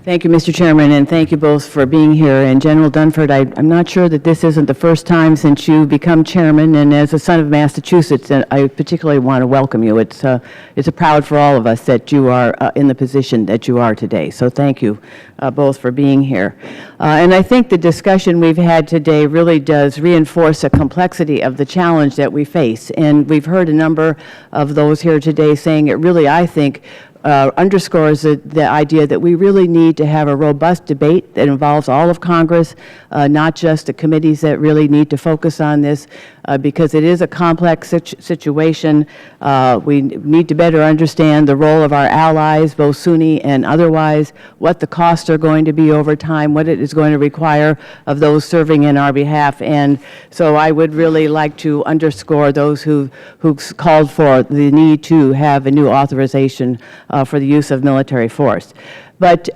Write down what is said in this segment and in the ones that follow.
Thank you, Mr. Chairman, and thank you both for being here. And General Dunford, I'm not sure that this isn't the first time since you've become chairman, and as a son of Massachusetts, I particularly want to welcome you. It's a proud for all of us that you are in the position that you are today. So thank you both for being here. And I think the discussion we've had today really does reinforce the complexity of the challenge that we face. And we've heard a number of those here today saying it really, I think, underscores the idea that we really need to have a robust debate that involves all of Congress, not just the committees that really need to focus on this, because it is a complex situation. We need to better understand the role of our allies, both Sunni and otherwise, what the costs are going to be over time, what it is going to require of those serving in our behalf. And so I would really like to underscore those who called for the need to have a new authorization for the use of military force. But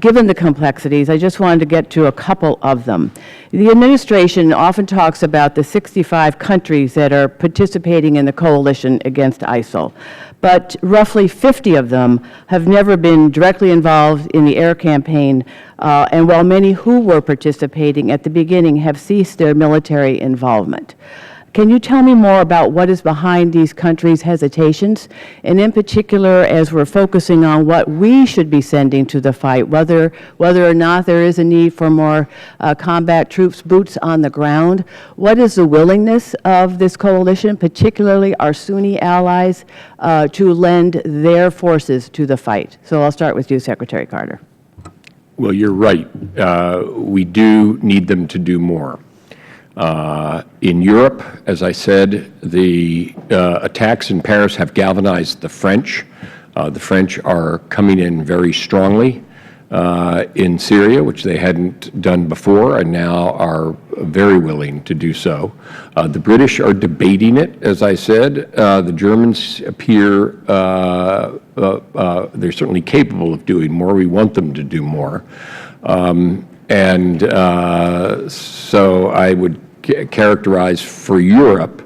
given the complexities, I just wanted to get to a couple of them. The administration often talks about the 65 countries that are participating in the coalition against ISIL, but roughly 50 of them have never been directly involved in the air campaign, and while many who were participating at the beginning have ceased their military involvement. Can you tell me more about what is behind these countries' hesitations, and in particular, as we're focusing on what we should be sending to the fight, whether or not there is a need for more combat troops, boots on the ground? What is the willingness of this coalition, particularly our Sunni allies, to lend their forces to the fight? So I'll start with you, Secretary Carter. Well, you're right. We do need them to do more. In Europe, as I said, the attacks in Paris have galvanized the French. The French are coming in very strongly in Syria, which they hadn't done before, and now are very willing to do so. The British are debating it, as I said. The Germans appear, they're certainly capable of doing more. We want them to do more. So I would characterize for Europe,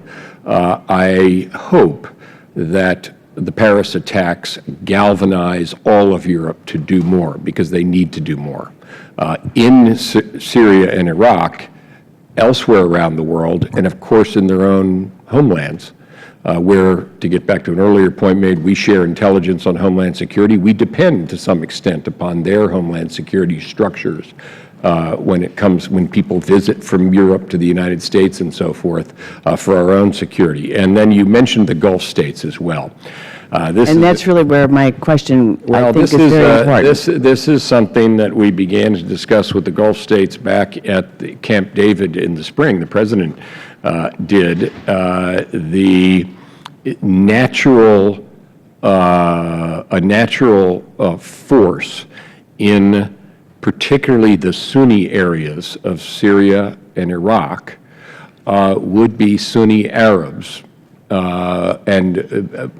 I hope that the Paris attacks galvanize all of Europe to do more, because they need to do more. In Syria and Iraq, elsewhere around the world, and of course in their own homelands, where, to get back to an earlier point made, we share intelligence on homeland security. We depend to some extent upon their homeland security structures when people visit from Europe to the United States and so forth for our own security. And then you mentioned the Gulf states as well. And that's really where my question, I think, is very important. This is something that we began to discuss with the Gulf states back at the Camp David in the spring. The President did. The natural, a natural force in particularly the Sunni areas of Syria and Iraq would be Sunni Arabs, and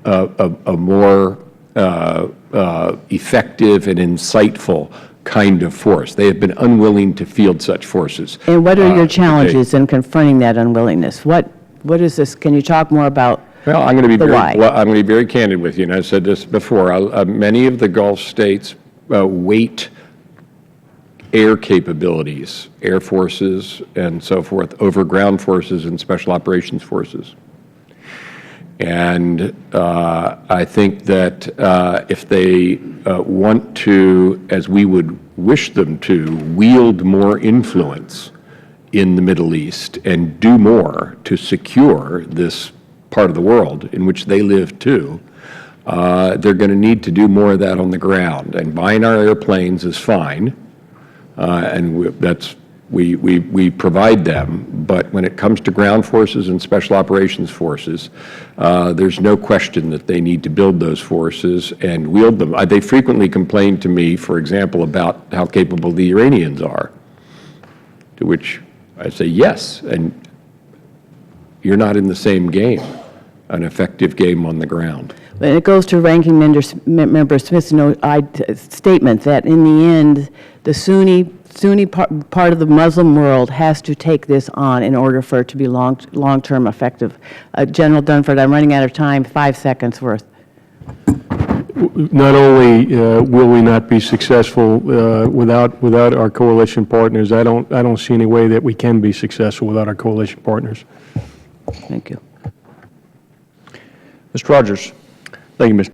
a more effective and insightful kind of force. They have been unwilling to field such forces. And what are your challenges in confronting that unwillingness? What is this? Can you talk more about Well, I'm going to be very candid with you, and I've said this before. Many of the Gulf states weight air capabilities, air forces and so forth, over ground forces and special operations forces. And I think that if they want to, as we would wish them to, wield more influence in the Middle East and do more to secure this part of the world in which they live too, they're going to need to do more of that on the ground. And buying our airplanes is fine, and we provide them, but when it comes to ground forces and special operations forces, there's no question that they need to build those forces and wield them. They frequently complain to me, for example, about how capable the Iranians are, to which I say, yes, and you're not in the same game, an effective game on the ground. And it goes to Ranking Member Smith's statement that in the end, the Sunni part of the Muslim world has to take this on in order for it to be long-term effective. General Dunford, I'm running out of time, 5 seconds worth. not only will we not be successful without our coalition partners, I don't see any way that we can be successful without our coalition partners. Thank you. Mr. Rogers. Thank you, Mr.